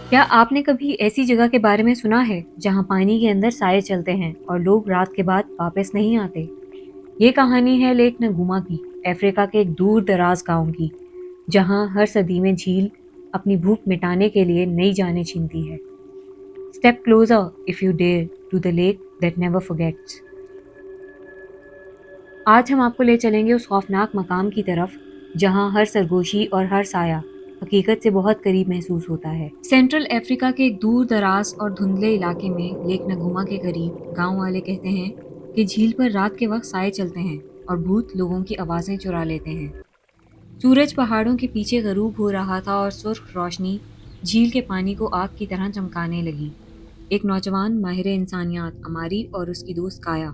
کیا آپ نے کبھی ایسی جگہ کے بارے میں سنا ہے جہاں پانی کے اندر سائے چلتے ہیں اور لوگ رات کے بعد واپس نہیں آتے؟ یہ کہانی ہے لیک نگوما کی، افریقہ کے ایک دور دراز گاؤں کی، جہاں ہر صدی میں جھیل اپنی بھوک مٹانے کے لیے نئی جانیں چھینتی ہے۔ Step closer if you dare to the lake that never forgets۔ آج ہم آپ کو لے چلیں گے اس خوفناک مقام کی طرف جہاں ہر سرگوشی اور ہر سایہ حقیقت سے بہت قریب محسوس ہوتا ہے۔ سینٹرل افریقہ کے ایک دور دراز اور دھندلے علاقے میں لیک نگوما کے قریب گاؤں والے کہتے ہیں کہ جھیل پر رات کے وقت سائے چلتے ہیں اور بھوت لوگوں کی آوازیں چرا لیتے ہیں۔ سورج پہاڑوں کے پیچھے غروب ہو رہا تھا اور سرخ روشنی جھیل کے پانی کو آگ کی طرح چمکانے لگی۔ ایک نوجوان ماہر انسانیات اماری اور اس کی دوست کایا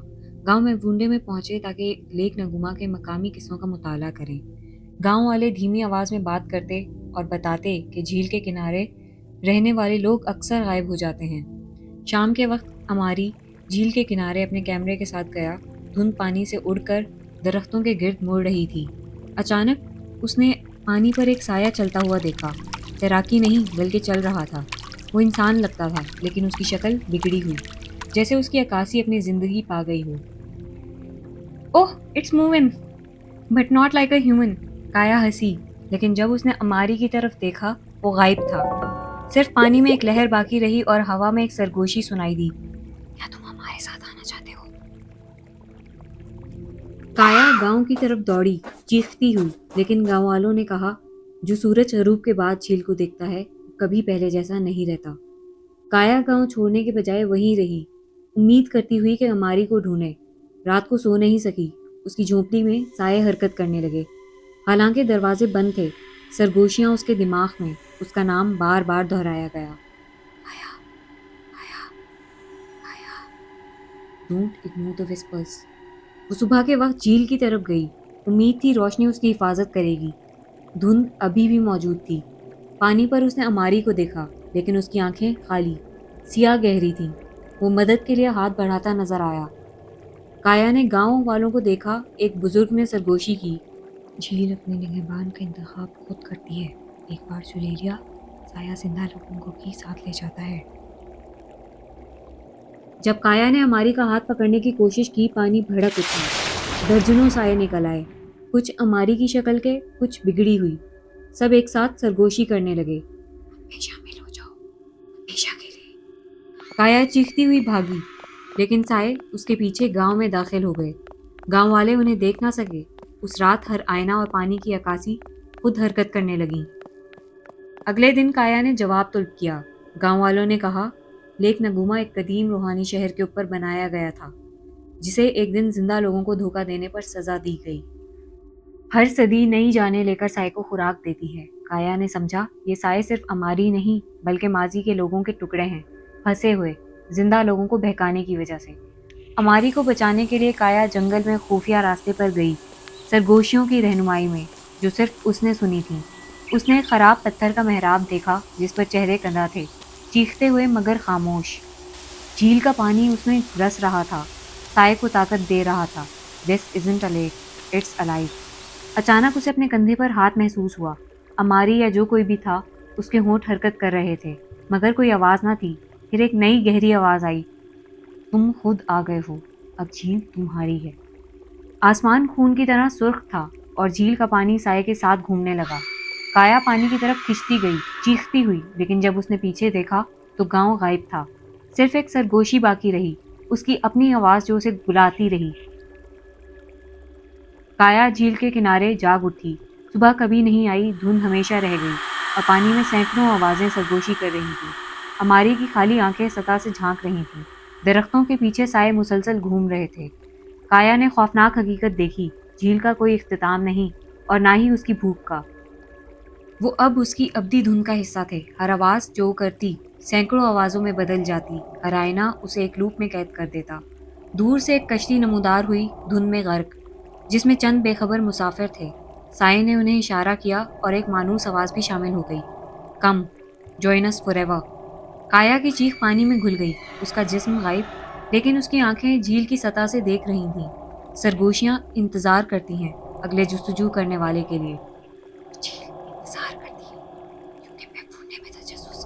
گاؤں میں بونڈے میں پہنچے تاکہ لیک نگوما کے مقامی قصوں کا مطالعہ کریں۔ گاؤں والے دھیمی آواز میں بات کرتے اور بتاتے کہ جھیل کے کنارے رہنے والے لوگ اکثر غائب ہو جاتے ہیں۔ شام کے وقت اماری جھیل کے کنارے اپنے کیمرے کے ساتھ گیا۔ دھند پانی سے اڑ کر درختوں کے گرد مڑ رہی تھی۔ اچانک اس نے پانی پر ایک سایہ چلتا ہوا دیکھا۔ تیراکی نہیں بلکہ چل رہا تھا۔ وہ انسان لگتا تھا لیکن اس کی شکل بگڑی ہوئی، جیسے اس کی عکاسی اپنی زندگی پا گئی ہو۔ Oh it's moving but not like a human, کایا ہنسی، لیکن جب اس نے اماری کی طرف دیکھا وہ غائب تھا۔ صرف پانی میں ایک لہر باقی رہی اور ہوا میں ایک سرگوشی سنائی دی۔ کیا تم ہمارے ساتھ آنا چاہتے ہو؟ کایا گاؤں کی طرف دوڑی چیختی ہوئی، لیکن گاؤں والوں نے کہا جو سورج غروب کے بعد جھیل کو دیکھتا ہے کبھی پہلے جیسا نہیں رہتا۔ کایا گاؤں چھوڑنے کے بجائے وہیں رہی، امید کرتی ہوئی کہ اماری کو ڈھونڈے۔ رات کو سو نہیں سکی، اس کی جھونپڑی میں سائے حرکت کرنے لگے۔ حالانکہ دروازے بند تھے، سرگوشیاں اس کے دماغ میں، اس کا نام بار بار دہرایا گیا۔ آیا آیا آیا، ڈونٹ اگنور دا وسپرز۔ وہ صبح کے وقت جھیل کی طرف گئی، امید تھی روشنی اس کی حفاظت کرے گی۔ دھند ابھی بھی موجود تھی۔ پانی پر اس نے اماری کو دیکھا لیکن اس کی آنکھیں خالی، سیاہ گہری تھیں۔ وہ مدد کے لیے ہاتھ بڑھاتا نظر آیا۔ کایا نے گاؤں والوں کو دیکھا، ایک بزرگ نے سرگوشی کی، جھیل اپنے نگہبان کا انتخاب خود کرتی ہے، ایک بار جو لے لیا سایہ زندہ لوگوں کو بھی ساتھ لے جاتا ہے۔ جب کایا نے اماری کا ہاتھ پکڑنے کی کوشش کی پانی بھڑک اٹھا، درجنوں سائے نکل آئے، کچھ اماری کی شکل کے، کچھ بگڑی ہوئی، سب ایک ساتھ سرگوشی کرنے لگے۔ شامل ہو جاؤ ہمیشہ کے لیے، کایا چیختی ہوئی بھاگی، لیکن سائے اس کے پیچھے گاؤں میں داخل ہو گئے۔ گاؤں والے انہیں دیکھ نہ سکے۔ اس رات ہر آئینہ اور پانی کی عکاسی خود حرکت کرنے لگیں۔ اگلے دن کایا نے جواب طلب کیا۔ گاؤں والوں نے کہا لیک نگوما ایک قدیم روحانی شہر کے اوپر بنایا گیا تھا جسے ایک دن زندہ لوگوں کو دھوکہ دینے پر سزا دی گئی۔ ہر صدی نئی جانیں لے کر سائے کو خوراک دیتی ہے۔ کایا نے سمجھا یہ سائے صرف اماری نہیں بلکہ ماضی کے لوگوں کے ٹکڑے ہیں، پھنسے ہوئے زندہ لوگوں کو بہکانے کی وجہ سے۔ اماری کو بچانے کے لیے کایا جنگل میں خفیہ راستے پر گئی، سرگوشیوں کی رہنمائی میں جو صرف اس نے سنی تھی۔ اس نے خراب پتھر کا محراب دیکھا جس پر چہرے کندہ تھے، چیختے ہوئے مگر خاموش۔ جھیل کا پانی اس میں رس رہا تھا، سائے کو طاقت دے رہا تھا۔ This isn't a lake, it's alive۔ اچانک اسے اپنے کندھے پر ہاتھ محسوس ہوا۔ اماری یا جو کوئی بھی تھا، اس کے ہونٹ حرکت کر رہے تھے، مگر کوئی آواز نہ تھی۔ پھر ایک نئی گہری آواز آئی، تم خود آ گئے ہو، اب جھیل تمہاری ہے۔ آسمان خون کی طرح سرخ تھا اور جھیل کا پانی سائے کے ساتھ گھومنے لگا۔ کایا پانی کی طرف کھنچتی گئی، چیختی ہوئی، لیکن جب اس نے پیچھے دیکھا تو گاؤں غائب تھا۔ صرف ایک سرگوشی باقی رہی، اس کی اپنی آواز جو اسے بلاتی رہی۔ کایا جھیل کے کنارے جاگ اٹھی۔ صبح کبھی نہیں آئی، دھند ہمیشہ رہ گئی، اور پانی میں سینکڑوں آوازیں سرگوشی کر رہی تھیں۔ اماری کی خالی آنکھیں سطح سے جھانک رہی تھیں۔ درختوں کے پیچھے سائے مسلسل گھوم رہے تھے۔ کایا نے خوفناک حقیقت دیکھی، جھیل کا کوئی اختتام نہیں اور نہ ہی اس کی بھوک کا۔ وہ اب اس کی ابدی دھن کا حصہ تھے۔ ہر آواز جو وہ کرتی سینکڑوں آوازوں میں بدل جاتی، ہر آئینہ اسے ایک لوپ میں قید کر دیتا۔ دور سے ایک کشتی نمودار ہوئی، دھن میں غرق، جس میں چند بے خبر مسافر تھے۔ سائے نے انہیں اشارہ کیا اور ایک مانوس آواز بھی شامل ہو گئی، کم جوائن اس فار ایور۔ کایا کی چیخ پانی میں گھل گئی، اس کا جسم غائب، لیکن اس کی آنکھیں جھیل کی سطح سے دیکھ رہی تھیں۔ سرگوشیاں انتظار کرتی ہیں اگلے جستجو کرنے والے کے لیے۔ جھیل انتظار کرتی ہے کیونکہ محفوظ نے میں تجسس